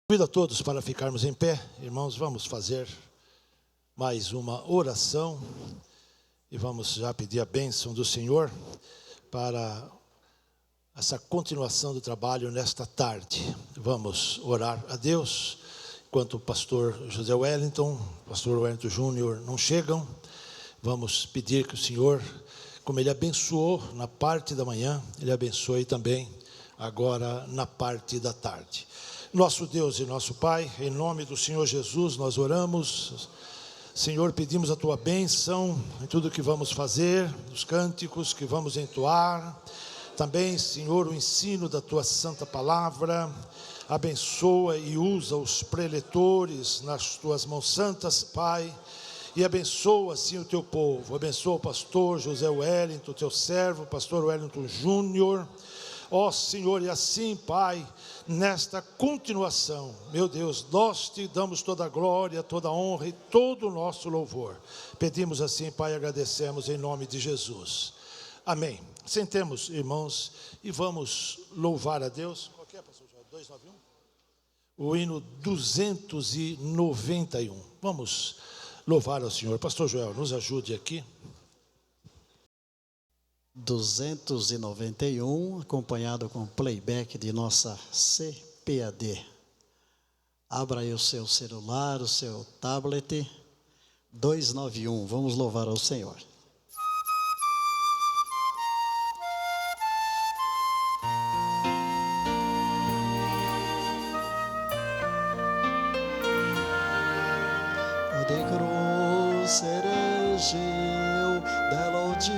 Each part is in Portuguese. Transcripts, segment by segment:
Convido a todos para ficarmos em pé. Irmãos, vamos fazer mais uma oração e vamos já pedir a bênção do Senhor para essa continuação do trabalho nesta tarde. Vamos orar a Deus, enquanto o pastor José Wellington, o pastor Wellington Júnior não chegam. Vamos pedir que o Senhor, como Ele abençoou na parte da manhã, Ele abençoe também agora na parte da tarde. Nosso Deus e nosso Pai, em nome do Senhor Jesus, nós oramos. Senhor, pedimos a Tua bênção em tudo que vamos fazer, nos cânticos que vamos entoar. Também, Senhor, o ensino da Tua santa palavra. Abençoa e usa os preletores nas Tuas mãos santas, Pai. E abençoa, assim, o Teu povo. Abençoa o pastor José Wellington, Teu servo, pastor Wellington Júnior. Ó Senhor, e assim, Pai, nesta continuação, meu Deus, nós Te damos toda a glória, toda a honra e todo o nosso louvor. Pedimos assim, Pai, e agradecemos em nome de Jesus. Amém. Sentemos, irmãos, e vamos louvar a Deus. Qual que é, pastor Joel? 291? O hino 291. Vamos louvar ao Senhor. Pastor Joel, nos ajude aqui. 291, acompanhado com playback de nossa CPAD. Abra aí o seu celular, o seu tablet. 291, vamos louvar ao Senhor. O de cruz serejeu, dela o dia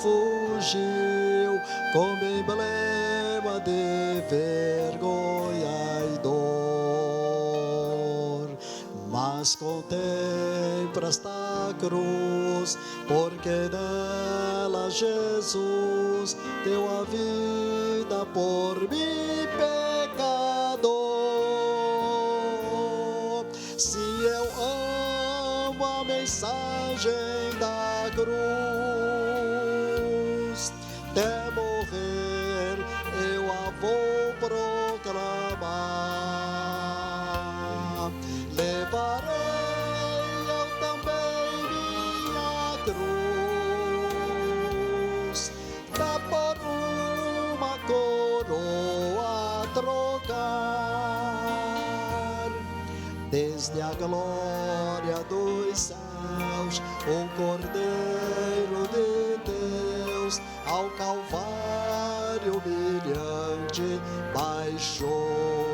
fugiu, como emblema de vergonha e dor. Mas contempla esta cruz, porque nela Jesus deu a vida por mim, pecador. Se eu amo a mensagem da cruz, até morrer eu a vou proclamar. Levarei eu também minha cruz, dá por uma coroa a trocar. Desde a glória dos céus, o Cordeiro de Deus ao Calvário humilhante baixou.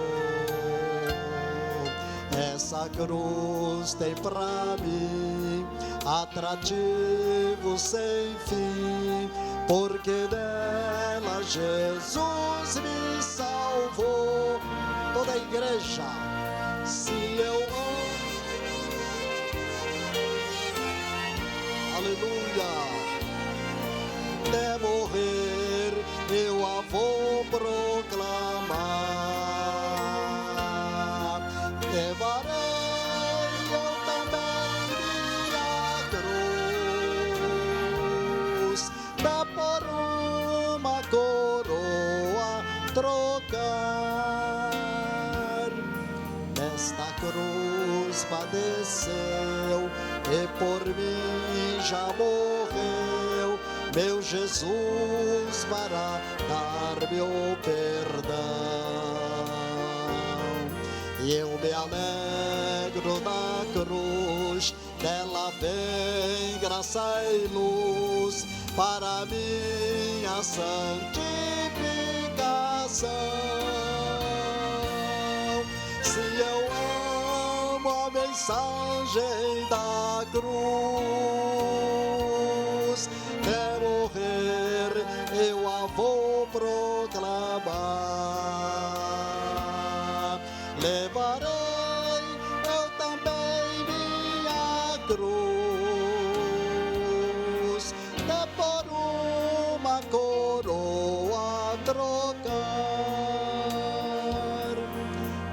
Essa cruz tem pra mim atrativo sem fim, porque nela Jesus me salvou. Toda a igreja, se eu amo, aleluia, até morrer eu a vou proclamar. Levarei eu também minha cruz, dá por uma coroa trocar. Nesta cruz padeceu e por mim já morreu meu Jesus para dar-me o perdão. E eu me alegro na cruz, dela vem graça e luz para minha santificação. Se eu amo a mensagem da cruz, até morrer eu a vou proclamar. Levarei eu também minha cruz, até por uma coroa a trocar.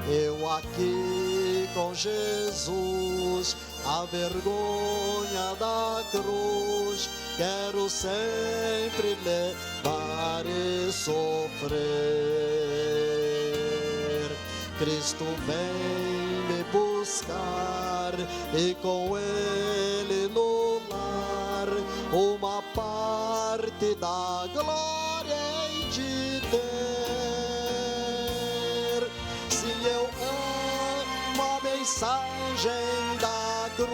Eu aqui com Jesus, a vergonha da cruz, quero sempre levar e sofrer. Cristo vem me buscar e com Ele no lar uma parte da glória hei de ter. Se eu amo a mensagem da cruz,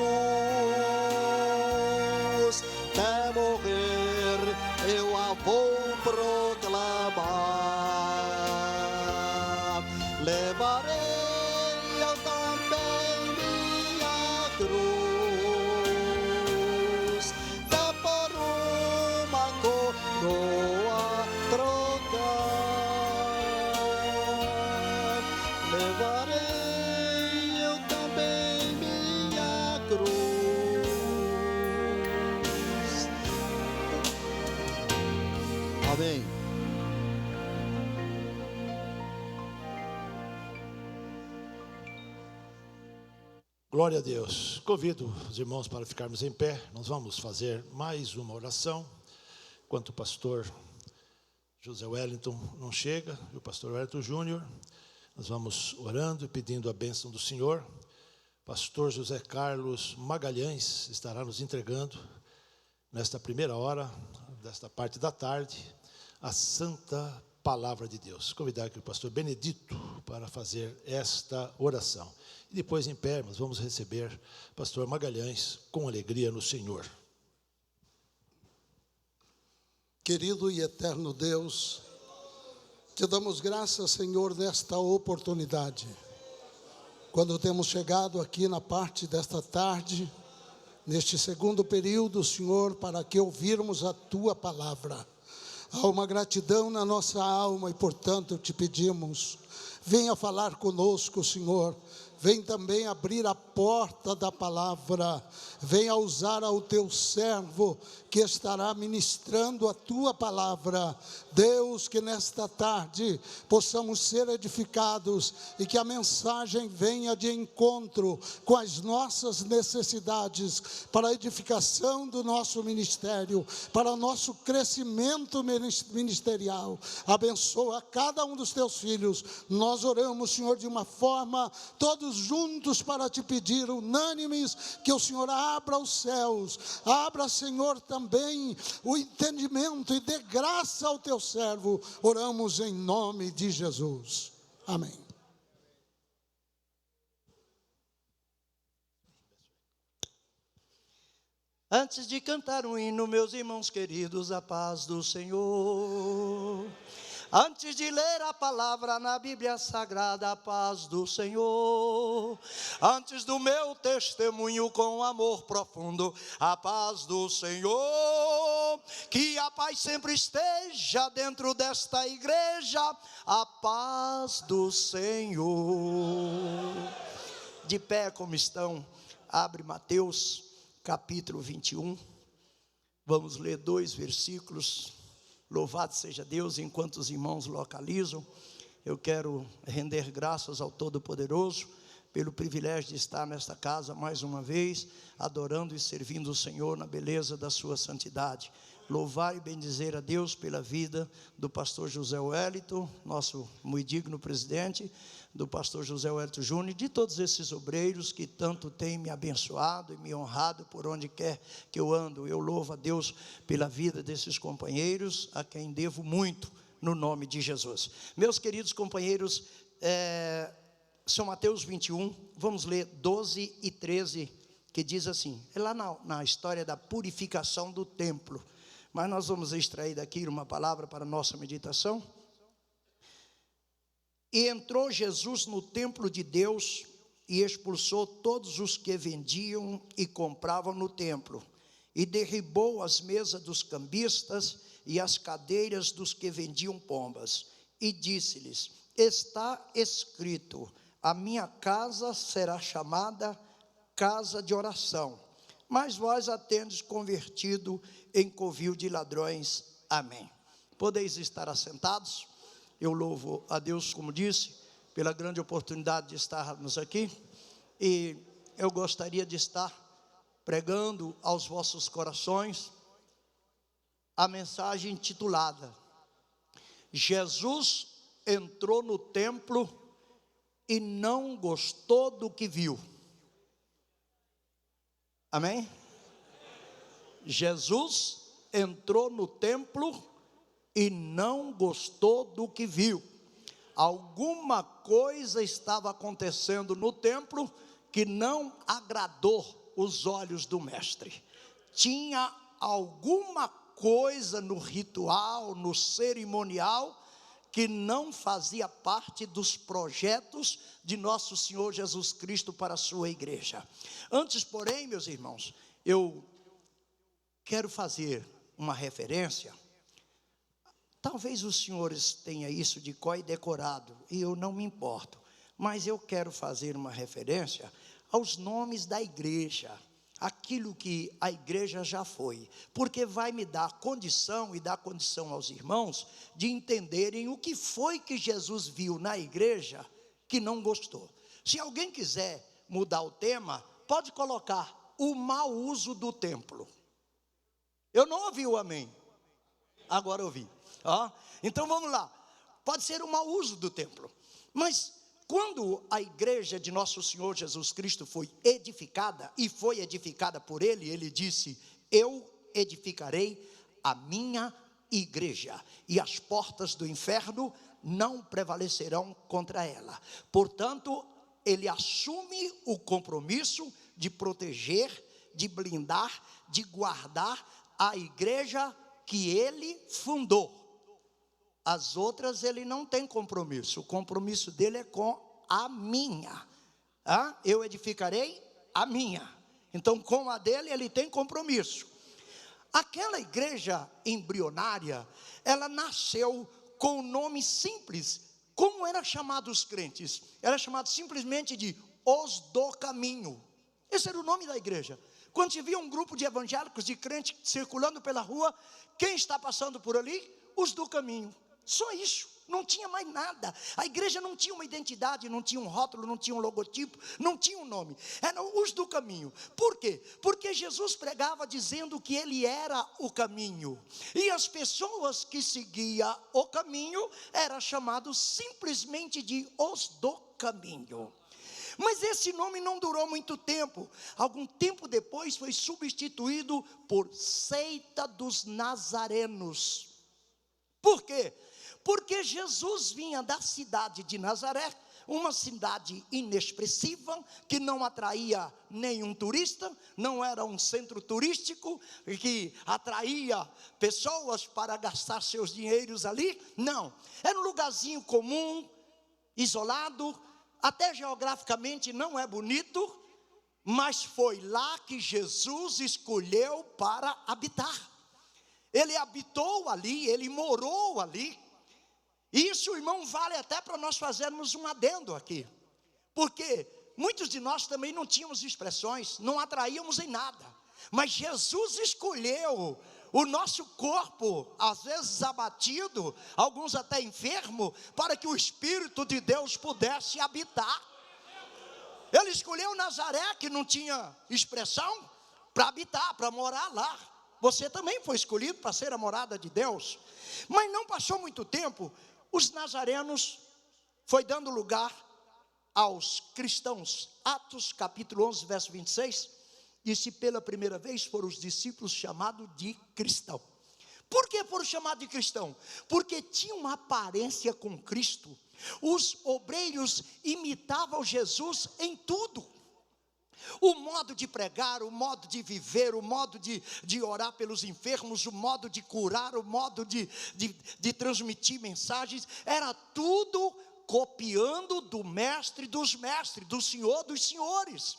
até morrer eu a vou proclamar. Levarei eu também minha cruz, dá por uma coroa trocar. Levarei eu também minha cruz. Amém. Glória a Deus. Convido os irmãos para ficarmos em pé. Nós vamos fazer mais uma oração. Enquanto o pastor José Wellington não chega, e o pastor Wellington Júnior, nós vamos orando e pedindo a bênção do Senhor. Pastor José Carlos Magalhães estará nos entregando, nesta primeira hora, desta parte da tarde, a santa palavra de Deus. Convidar aqui o pastor Benedito para fazer esta oração. E depois, em pé, nós vamos receber o pastor Magalhães com alegria no Senhor. Querido e eterno Deus, te damos graças, Senhor, nesta oportunidade. Quando temos chegado aqui na parte desta tarde, neste segundo período, Senhor, para que ouvirmos a Tua palavra. Há uma gratidão na nossa alma e, portanto, te pedimos, venha falar conosco, Senhor. Vem também abrir a porta da palavra, venha usar ao teu servo que estará ministrando a tua palavra. Deus, que nesta tarde possamos ser edificados e que a mensagem venha de encontro com as nossas necessidades, para a edificação do nosso ministério, para o nosso crescimento ministerial. Abençoa cada um dos teus filhos. Nós oramos, Senhor, de uma forma todos juntos para te pedir, unânimes, que o Senhor abra os céus, abra, Senhor, também o entendimento e dê graça ao teu servo. Oramos em nome de Jesus. Amém. Antes de cantar um hino, meus irmãos queridos, a paz do Senhor. Antes de ler a palavra na Bíblia Sagrada, a paz do Senhor. Antes do meu testemunho com amor profundo, a paz do Senhor. Que a paz sempre esteja dentro desta igreja, a paz do Senhor. De pé como estão, abre Mateus capítulo 21. Vamos ler 2 versículos. Louvado seja Deus. Enquanto os irmãos localizam, eu quero render graças ao Todo-Poderoso pelo privilégio de estar nesta casa mais uma vez, adorando e servindo o Senhor na beleza da sua santidade. Louvar e bendizer a Deus pela vida do pastor José Wellington, nosso muito digno presidente, do pastor José Wellington Júnior, de todos esses obreiros que tanto têm me abençoado e me honrado por onde quer que eu ando. Eu louvo a Deus pela vida desses companheiros, a quem devo muito, no nome de Jesus. Meus queridos companheiros, São Mateus 21, vamos ler 12 e 13, que diz assim, é lá na história da purificação do templo, mas nós vamos extrair daqui uma palavra para a nossa meditação. E entrou Jesus no templo de Deus e expulsou todos os que vendiam e compravam no templo, e derribou as mesas dos cambistas e as cadeiras dos que vendiam pombas, e disse-lhes, está escrito, a minha casa será chamada casa de oração, mas vós a tendes convertido em covil de ladrões. Amém. Podeis estar assentados. Eu louvo a Deus, como disse, pela grande oportunidade de estarmos aqui, e eu gostaria de estar pregando aos vossos corações a mensagem intitulada, Jesus entrou no templo e não gostou do que viu. Amém? Jesus entrou no templo e não gostou do que viu. Alguma coisa estava acontecendo no templo que não agradou os olhos do mestre. Tinha alguma coisa no ritual, no cerimonial, que não fazia parte dos projetos de nosso Senhor Jesus Cristo para a sua igreja. Antes, porém, meus irmãos, eu quero fazer uma referência. Talvez os senhores tenham isso de có e decorado, e eu não me importo, mas eu quero fazer uma referência aos nomes da igreja, aquilo que a igreja já foi, porque vai me dar condição e dar condição aos irmãos de entenderem o que foi que Jesus viu na igreja que não gostou. Se alguém quiser mudar o tema, pode colocar o mau uso do templo. Eu não ouvi o amém, agora ouvi. Então vamos lá, pode ser o mau uso do templo, mas quando a igreja de nosso Senhor Jesus Cristo foi edificada, e foi edificada por Ele, Ele disse: eu edificarei a minha igreja, e as portas do inferno não prevalecerão contra ela. Portanto, Ele assume o compromisso de proteger, de blindar, de guardar a igreja que Ele fundou. As outras ele não tem compromisso, o compromisso dele é com a minha. Eu edificarei a minha. Então com a dele ele tem compromisso. Aquela igreja embrionária, ela nasceu com o nome simples. Como era chamado os crentes? Era chamado simplesmente de os do caminho. Esse era o nome da igreja. Quando se via um grupo de evangélicos, de crentes circulando pela rua, quem está passando por ali? Os do caminho. Só isso, não tinha mais nada. A igreja não tinha uma identidade, não tinha um rótulo, não tinha um logotipo, não tinha um nome. Eram os do caminho. Por quê? Porque Jesus pregava dizendo que Ele era o caminho. E as pessoas que seguiam o caminho eram chamados simplesmente de os do caminho. Mas esse nome não durou muito tempo. Algum tempo depois foi substituído por Seita dos Nazarenos. Por quê? Porque Jesus vinha da cidade de Nazaré, uma cidade inexpressiva, que não atraía nenhum turista, não era um centro turístico, que atraía pessoas para gastar seus dinheiros ali, não, era um lugarzinho comum, isolado, até geograficamente não é bonito, mas foi lá que Jesus escolheu para habitar. Ele habitou ali, ele morou ali. Isso, irmão, vale até para nós fazermos um adendo aqui, porque muitos de nós também não tínhamos expressões, não atraíamos em nada, mas Jesus escolheu o nosso corpo, às vezes abatido, alguns até enfermo, para que o Espírito de Deus pudesse habitar. Ele escolheu Nazaré, que não tinha expressão, para habitar, para morar lá. Você também foi escolhido para ser a morada de Deus. Mas não passou muito tempo, os nazarenos foi dando lugar aos cristãos. Atos capítulo 11, verso 26, diz que pela primeira vez foram os discípulos chamados de cristão. Por que foram chamados de cristão? Porque tinham uma aparência com Cristo. Os obreiros imitavam Jesus em tudo. O modo de pregar, o modo de viver, o modo de orar pelos enfermos, o modo de curar, o modo de transmitir mensagens, era tudo copiando do mestre dos mestres, do Senhor dos senhores.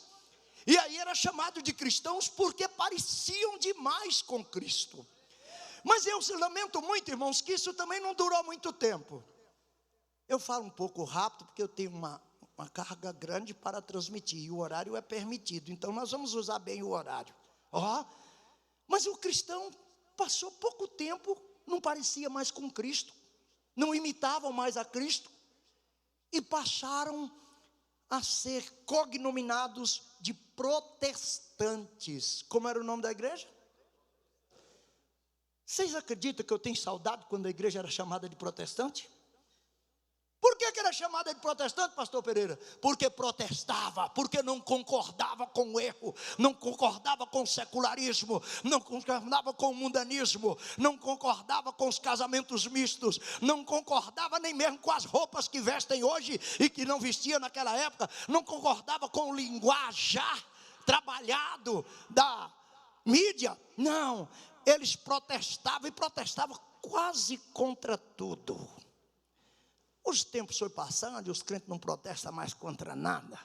E aí era chamado de cristãos porque pareciam demais com Cristo. Mas eu lamento muito, irmãos, que isso também não durou muito tempo. Eu falo um pouco rápido porque eu tenho uma carga grande para transmitir, e o horário é permitido, então nós vamos usar bem o horário. Mas o cristão passou pouco tempo, não parecia mais com Cristo, não imitavam mais a Cristo, e passaram a ser cognominados de protestantes. Como era o nome da igreja? Vocês acreditam que eu tenho saudade quando a igreja era chamada de protestante? Por que era chamada de protestante, pastor Pereira? Porque protestava, porque não concordava com o erro, não concordava com o secularismo, não concordava com o mundanismo, não concordava com os casamentos mistos, não concordava nem mesmo com as roupas que vestem hoje e que não vestiam naquela época, não concordava com o linguajar trabalhado da mídia. Não, eles protestavam e protestavam quase contra tudo. Os tempos foram passando e os crentes não protestam mais contra nada,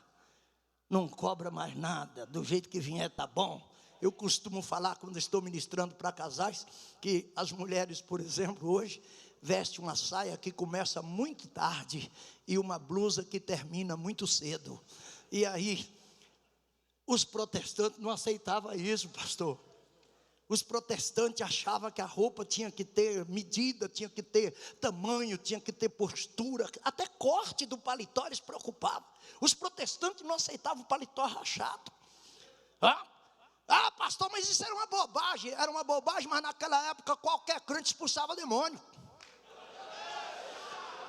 não cobra mais nada, do jeito que vier está bom. Eu costumo falar quando estou ministrando para casais, que as mulheres, por exemplo, hoje vestem uma saia que começa muito tarde e uma blusa que termina muito cedo. E aí, os protestantes não aceitavam isso, pastor. Os protestantes achavam que a roupa tinha que ter medida, tinha que ter tamanho, tinha que ter postura, até corte do paletó eles preocupavam. Os protestantes não aceitavam o paletó rachado. Pastor, mas isso era uma bobagem, mas naquela época qualquer crente expulsava demônio.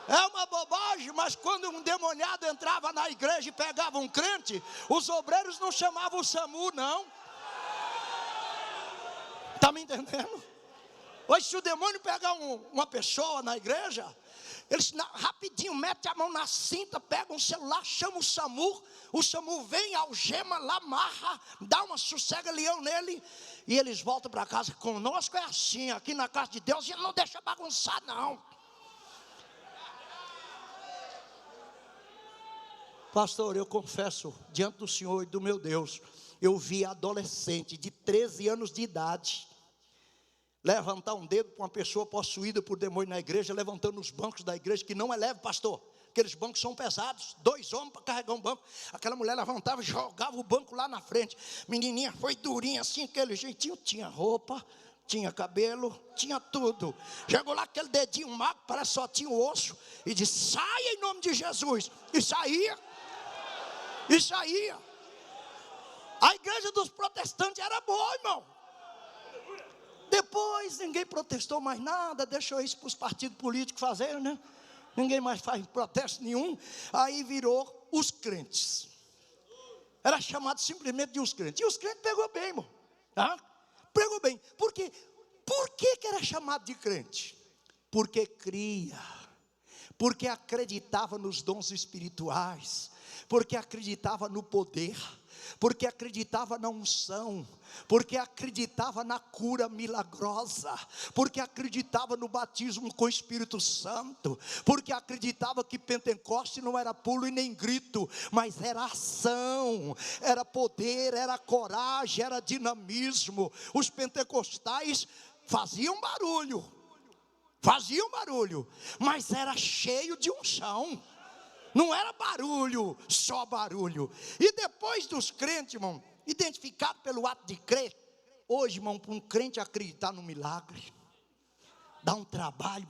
É uma bobagem, mas quando um demoniado entrava na igreja e pegava um crente, os obreiros não chamavam o SAMU, não. Está me entendendo? Hoje, se o demônio pegar uma pessoa na igreja, eles rapidinho metem a mão na cinta, pegam um celular, chamam o SAMU vem, algema lá, amarra, dá uma sossega-leão nele, e eles voltam para casa. Conosco é assim, aqui na casa de Deus, e ele não deixa bagunçar, não. Pastor, eu confesso diante do Senhor e do meu Deus, eu vi adolescente de 13 anos de idade levantar um dedo para uma pessoa possuída por demônio na igreja, levantando os bancos da igreja, que não é leve, pastor. Aqueles bancos são pesados, 2 homens para carregar um banco. Aquela mulher levantava e jogava o banco lá na frente. Menininha foi durinha assim, aquele jeitinho, tinha roupa, tinha cabelo, tinha tudo. Chegou lá aquele dedinho magro, parece só tinha o osso, e disse: saia em nome de Jesus. E saía. A igreja dos protestantes era boa, irmão. Depois ninguém protestou mais nada, deixou isso para os partidos políticos fazerem, né? Ninguém mais faz protesto nenhum. Aí virou os crentes. Era chamado simplesmente de os crentes. E os crentes pegou bem, irmão. Pegou bem. Por quê? Por que era chamado de crente? Porque cria, porque acreditava nos dons espirituais, porque acreditava no poder, porque acreditava na unção, porque acreditava na cura milagrosa, porque acreditava no batismo com o Espírito Santo, porque acreditava que Pentecoste não era pulo e nem grito, mas era ação, era poder, era coragem, era dinamismo. Os pentecostais faziam barulho, mas era cheio de unção. Não era barulho, só barulho. E depois dos crentes, irmão, identificado pelo ato de crer. Hoje, irmão, para um crente acreditar no milagre, dá um trabalho.